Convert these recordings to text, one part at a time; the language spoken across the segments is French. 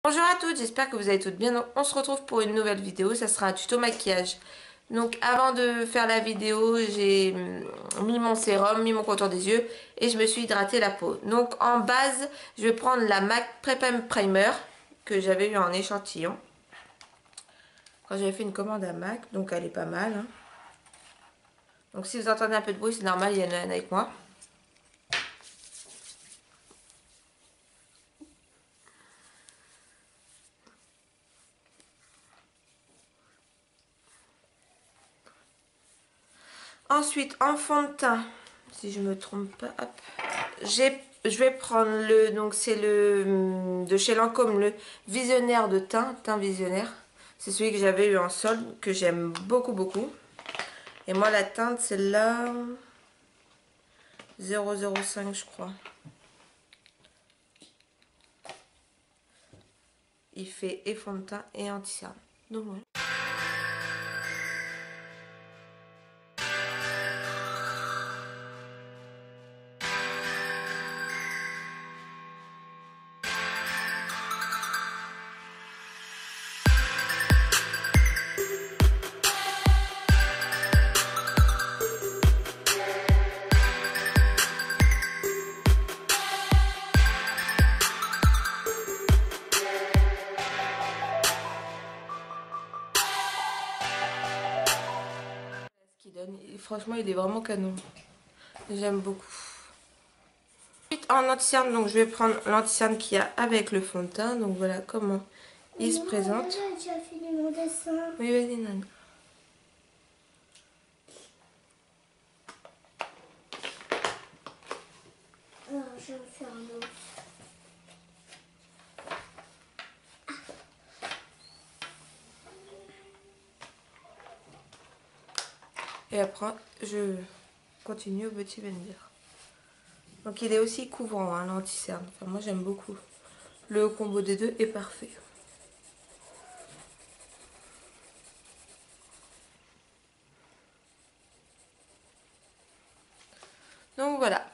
Bonjour à toutes, j'espère que vous allez toutes bien. Donc, on se retrouve pour une nouvelle vidéo, ça sera un tuto maquillage. Donc avant de faire la vidéo, j'ai mis mon sérum, mis mon contour des yeux et je me suis hydraté la peau. Donc en base, je vais prendre la MAC Prep and Primer que j'avais eu en échantillon. Quand j'avais fait une commande à MAC, donc elle est pas mal. Hein. Donc si vous entendez un peu de bruit, c'est normal, il y en a un avec moi. Ensuite, en fond de teint, si je me trompe pas, hop, je vais prendre le, donc c'est le de chez Lancôme, le visionnaire de teint visionnaire. C'est celui que j'avais eu en solde, que j'aime beaucoup, beaucoup. Et moi, la teinte, c'est la 005, je crois. Il fait et fond de teint et anti-cerne. Donc, voilà. Donne. Franchement, il est vraiment canon. J'aime beaucoup. Ensuite, en anti-cerne, donc je vais prendre l'anti-cerne qu'il y a avec le fond de teint. Donc voilà comment il se présente. J'ai déjà fini mon dessin. Oui, vas-y, Nan. Alors, je vais en faire un autre. Et après, je continue au petit Bender. Donc il est aussi couvrant, hein, l'anti-cerne. Enfin, moi j'aime beaucoup. Le combo des deux est parfait. Donc voilà.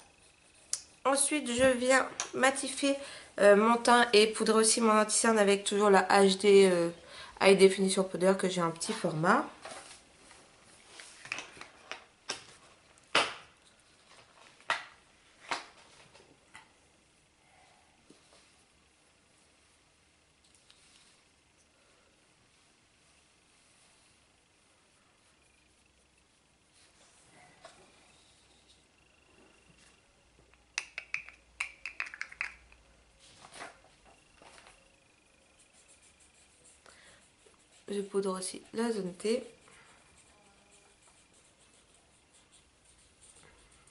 Ensuite, je viens matifier mon teint et poudrer aussi mon anti-cerne avec toujours la HD High Definition Powder que j'ai en petit format. Je poudre aussi la zone T.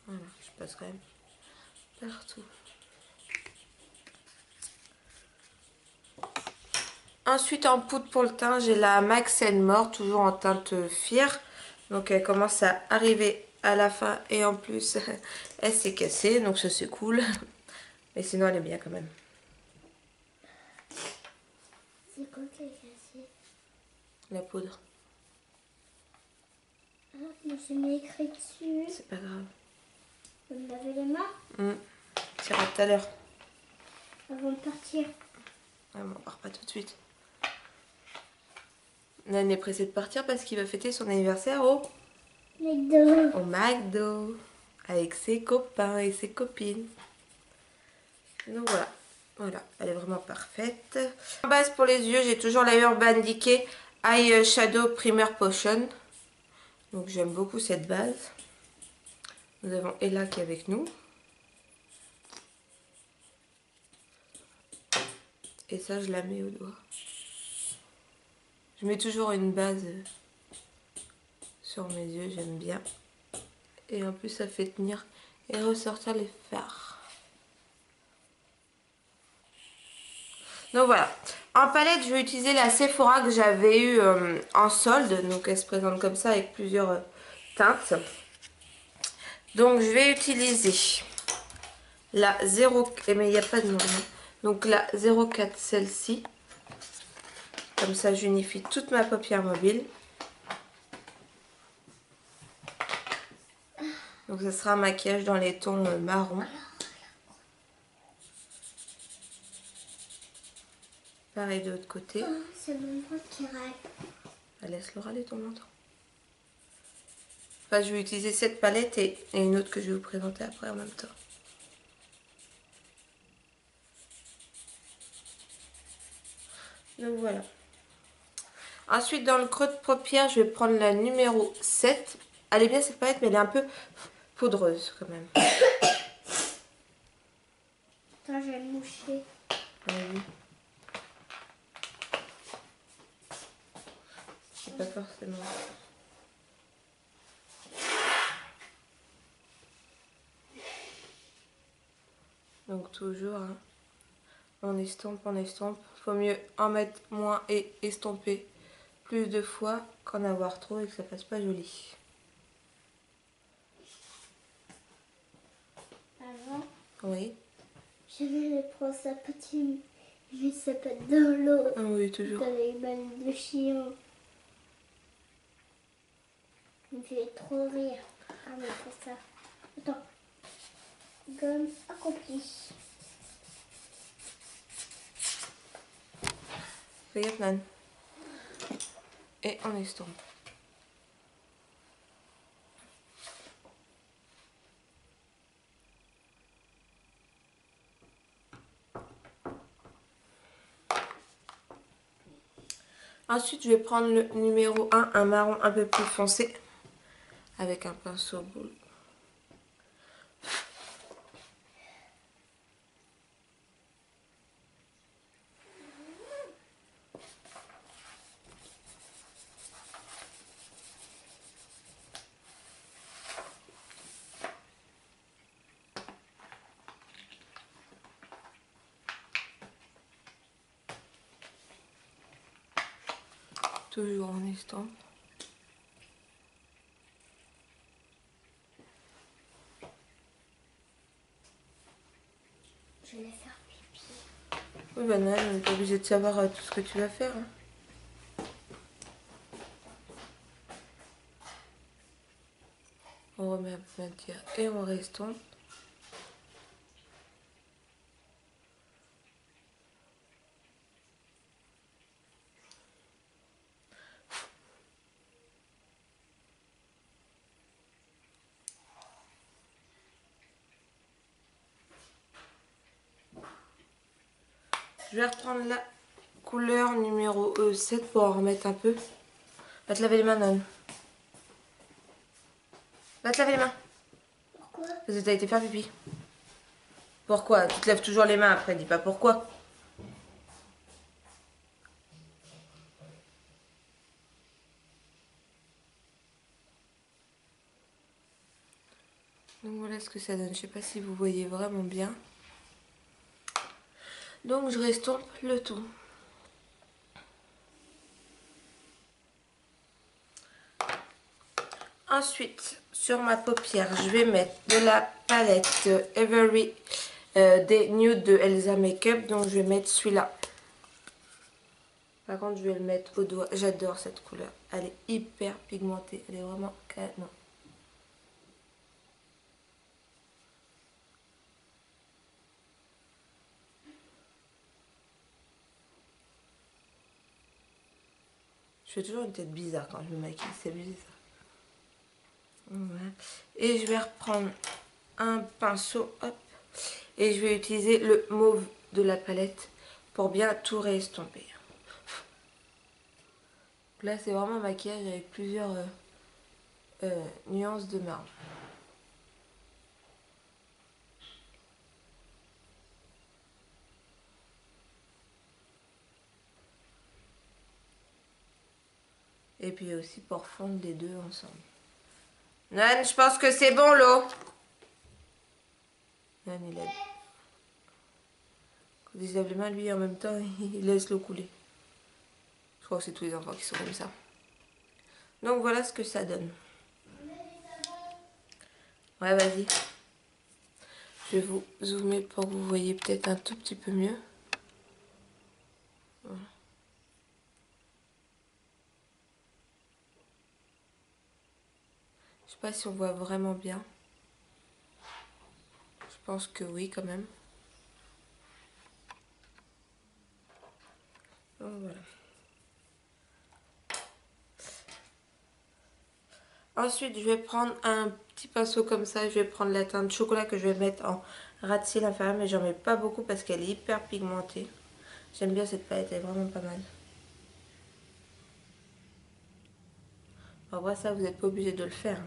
Voilà, je passe quand même partout. Ensuite, en poudre pour le teint, j'ai la Max More, toujours en teinte Fier. Donc elle commence à arriver à la fin et en plus, elle s'est cassée. Donc ça c'est cool. Mais sinon, elle est bien quand même. C'est quoi qui est cassé? La poudre. Ah, mais je m'ai écrit dessus. C'est pas grave. Vous me lavez les mains Ça ira tout à l'heure. avant de partir. Ouais, mais on part pas tout de suite. Nan est pressée de partir parce qu'il va fêter son anniversaire au McDo. Avec ses copains et ses copines. Donc voilà. Voilà, elle est vraiment parfaite. En base pour les yeux, j'ai toujours la Urban Decay Eye Shadow Primer Potion. Donc j'aime beaucoup cette base. Nous avons Ella qui est avec nous. Et ça, je la mets au doigt. Je mets toujours une base sur mes yeux, j'aime bien. Et en plus, ça fait tenir et ressortir les fards. Donc voilà. En palette, je vais utiliser la Sephora que j'avais eu en solde. Donc elle se présente comme ça avec plusieurs teintes. Donc je vais utiliser la 0... Mais il n'y a pas de nom. Donc la 04, celle-ci. Comme ça, j'unifie toute ma paupière mobile. Donc ça sera un maquillage dans les tons marron. Pareil de l'autre côté. Oh, c'est mon ventre qui râle. Laisse-le râler ton menton. Enfin, je vais utiliser cette palette et une autre que je vais vous présenter après en même temps. Donc voilà. Ensuite, dans le creux de paupière, je vais prendre la numéro 7. Elle est bien cette palette, mais elle est un peu poudreuse quand même. Attends, je vais me moucher. Oui. C'est pas forcément. Donc toujours, hein, on estompe, on estompe. Faut mieux en mettre moins et estomper plus de fois qu'en avoir trop et que ça fasse pas joli. Avant, Oui. j'avais prendre sa petite, mais ça peut être dans l'eau. Ah oui, toujours. Dans les balles de chien. Il me fait trop rire. Ah, mais c'est ça. Attends. Gomme accompli. Fais gaffe, Nan. Et on estompe. Ensuite, je vais prendre le numéro 1, un marron un peu plus foncé, avec un pinceau boule. Toujours en estompe. Je vais faire pipi. Oui, bah Nan, on n'est pas obligé de savoir tout ce que tu vas faire. Hein. On remet un peu matière et on restompe. Je vais reprendre la couleur numéro 7 pour en remettre un peu. Va te laver les mains, Nan. Va te laver les mains. Pourquoi? Parce que t'as été faire pipi. Pourquoi? Tu te lèves toujours les mains après, dis pas pourquoi. Donc voilà ce que ça donne. Je sais pas si vous voyez vraiment bien. Donc je restompe le tout. Ensuite, sur ma paupière, je vais mettre de la palette Every des Nude de Elsa Makeup. Donc je vais mettre celui-là. Par contre, je vais le mettre au doigt. J'adore cette couleur. Elle est hyper pigmentée. Elle est vraiment canon. Je fais toujours une tête bizarre quand je me maquille. C'est bizarre. Voilà. Et je vais reprendre un pinceau. Hop. Et je vais utiliser le mauve de la palette pour bien tout réestomper. Là, c'est vraiment un maquillage avec plusieurs nuances de marron. Et puis aussi pour fondre les deux ensemble. Nan, je pense que c'est bon l'eau. Nan, il a... Quand il se lève les mains, lui, en même temps, il laisse l'eau couler. Je crois que c'est tous les enfants qui sont comme ça. Donc voilà ce que ça donne. Ouais, vas-y. Je vais vous zoomer pour que vous voyez peut-être un tout petit peu mieux. Voilà. Je sais pas si on voit vraiment bien. Je pense que oui quand même. Donc voilà. Ensuite, je vais prendre un petit pinceau comme ça. Je vais prendre la teinte chocolat que je vais mettre en ras de cils inférieur. Mais j'en mets pas beaucoup parce qu'elle est hyper pigmentée. J'aime bien cette palette, elle est vraiment pas mal. En vrai, ça, vous n'êtes pas obligé de le faire.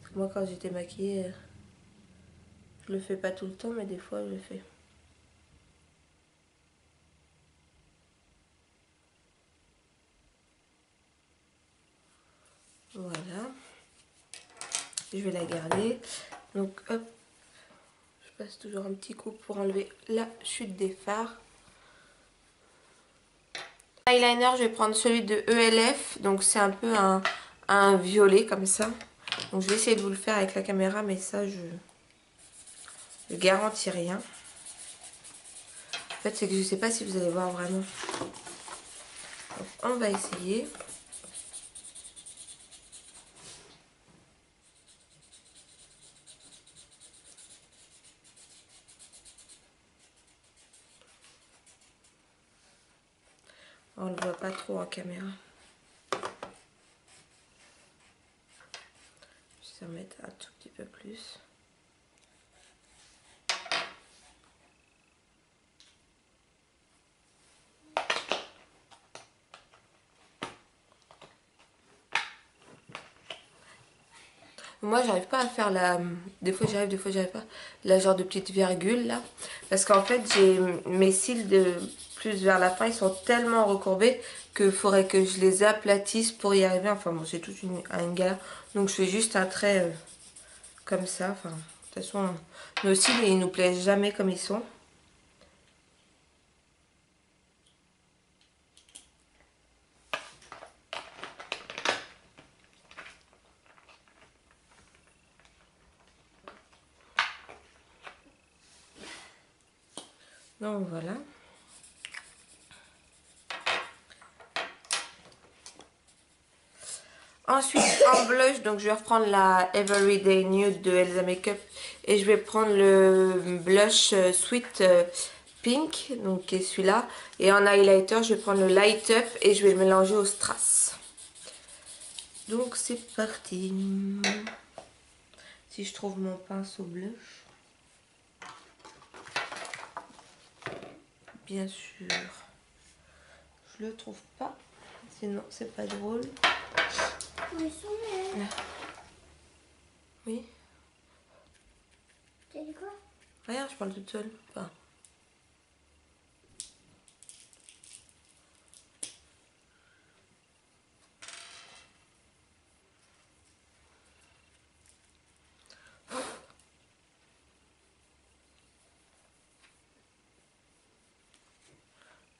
Parce que moi, quand j'étais maquillée, je le fais pas tout le temps, mais des fois, je le fais. Voilà. Je vais la garder. Donc, hop. Je passe toujours un petit coup pour enlever la chute des fards. Eyeliner, je vais prendre celui de ELF. Donc, c'est un peu un violet comme ça. Donc, je vais essayer de vous le faire avec la caméra, mais ça, je garantis rien. En fait, c'est que je sais pas si vous allez voir vraiment. Donc, on va essayer. On ne le voit pas trop en caméra. Je vais en mettre un tout petit peu plus. Moi, j'arrive pas à faire la... Des fois, j'arrive, des fois, j'arrive pas. La genre de petite virgule, là. Parce qu'en fait, j'ai mes cils de plus vers la fin, ils sont tellement recourbés qu'il faudrait que je les aplatisse pour y arriver. Enfin, bon, c'est toute une galère. Donc, je fais juste un trait comme ça. Enfin, de toute façon, nos cils, ils nous plaisent jamais comme ils sont. Donc, voilà. Ensuite, en blush, donc je vais reprendre la Everyday Nude de Elsa Makeup et je vais prendre le blush Sweet Pink, donc qui est celui-là. Et en highlighter, je vais prendre le Light Up et je vais le mélanger au strass. Donc c'est parti. Si je trouve mon pinceau blush. Bien sûr. Je le trouve pas. Sinon, c'est pas drôle. Oui. T'as dit quoi? Rien, je parle toute seule. Enfin.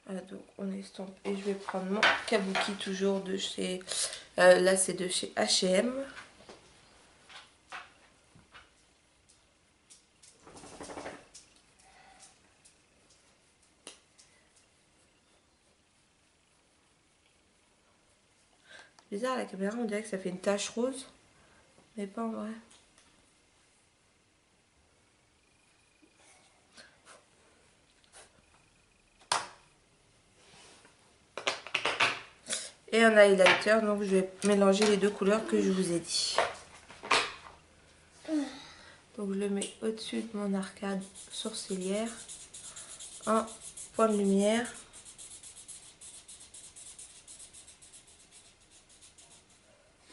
Voilà, donc on estompe. Et je vais prendre mon kabuki toujours de chez... là, c'est de chez H&M. Bizarre, la caméra, on dirait que ça fait une tache rose. Mais pas en vrai. Et un highlighter, donc je vais mélanger les deux couleurs que je vous ai dit. Donc je le mets au-dessus de mon arcade sourcilière. Un point de lumière.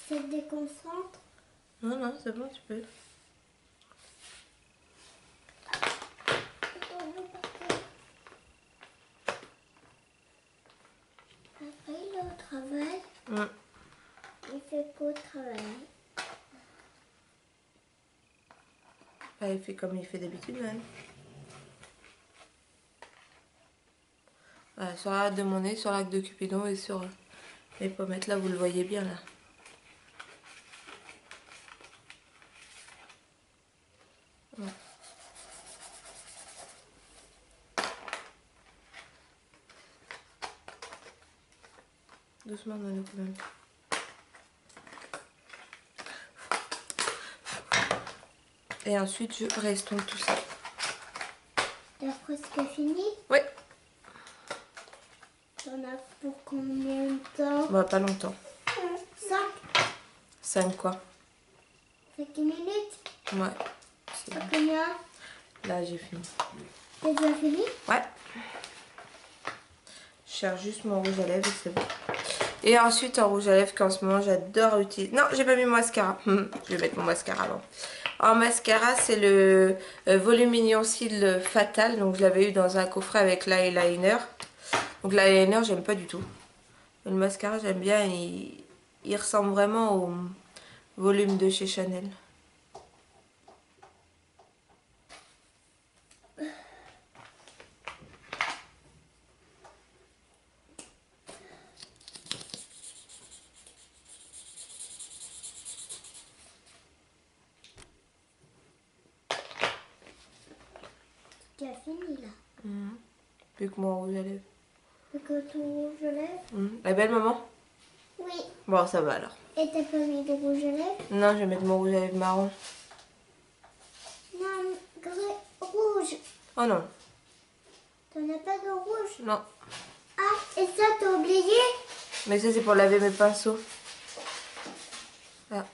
Ça te déconcentre? Non, non, c'est bon, tu peux. Après, il est au travail. Il fait quoi au travail? Bah, il fait comme il fait d'habitude, même. Voilà, sur l'arc de mon nez, sur l'arc de Cupidon et sur mes pommettes. Là, vous le voyez bien, là. Ouais. Doucement, Manu, quand même. Et ensuite, je restompe tout ça. T'as presque fini? Oui. T'en as pour combien de temps? Bah, pas longtemps. 5 5 quoi? 5 minutes? Ouais. À combien? Là, j'ai fini. T'as déjà fini? Ouais. Je cherche juste mon rouge à lèvres et c'est bon. Et ensuite, en rouge à lèvres qu'en ce moment, j'adore utiliser... Non, j'ai pas mis mon mascara. Je vais mettre mon mascara avant. En mascara, c'est le Voluminion Cils Fatal. Donc, je l'avais eu dans un coffret avec l'eyeliner. Donc, l'eyeliner, j'aime pas du tout. Le mascara, j'aime bien. Il ressemble vraiment au volume de chez Chanel. Tu as fini là. Plus que mon rouge à lèvres. Et que ton rouge à lèvres? La belle maman? Oui. Bon, ça va alors. Et t'as pas mis de rouge à lèvres? Non, je vais mettre mon rouge à lèvres marron. Non, rouge. Oh non. T'en as pas de rouge? Non. Ah, et ça t'as oublié? Mais ça, c'est pour laver mes pinceaux. Ah.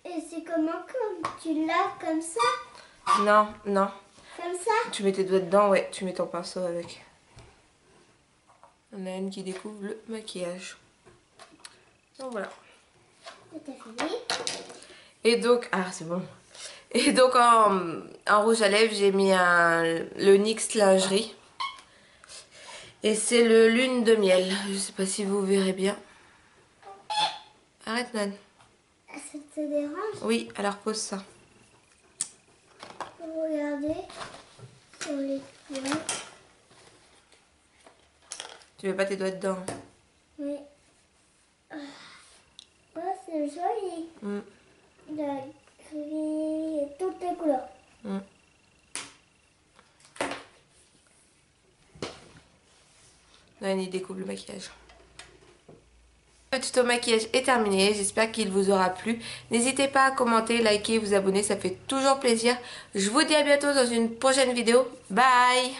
Et c'est comment comme tu laves comme ça? Non, non. Comme ça? Tu mets tes doigts dedans, ouais, tu mets ton pinceau avec. On a une qui découvre le maquillage. Donc voilà. Et t'as fini? Et donc, ah c'est bon. Et donc en rouge à lèvres, j'ai mis le NYX Lingerie. Et c'est le Lune de miel. Je sais pas si vous verrez bien. Arrête Nan. Ça te dérange? Oui, alors pose ça. Pour regarder sur les doigts. Tu mets pas tes doigts dedans. Oui. Oh, c'est joli. Il a gris et toutes les couleurs. Nan, il découvre le maquillage. Le tuto maquillage est terminé, j'espère qu'il vous aura plu. N'hésitez pas à commenter, liker, vous abonner, ça fait toujours plaisir. Je vous dis à bientôt dans une prochaine vidéo. Bye!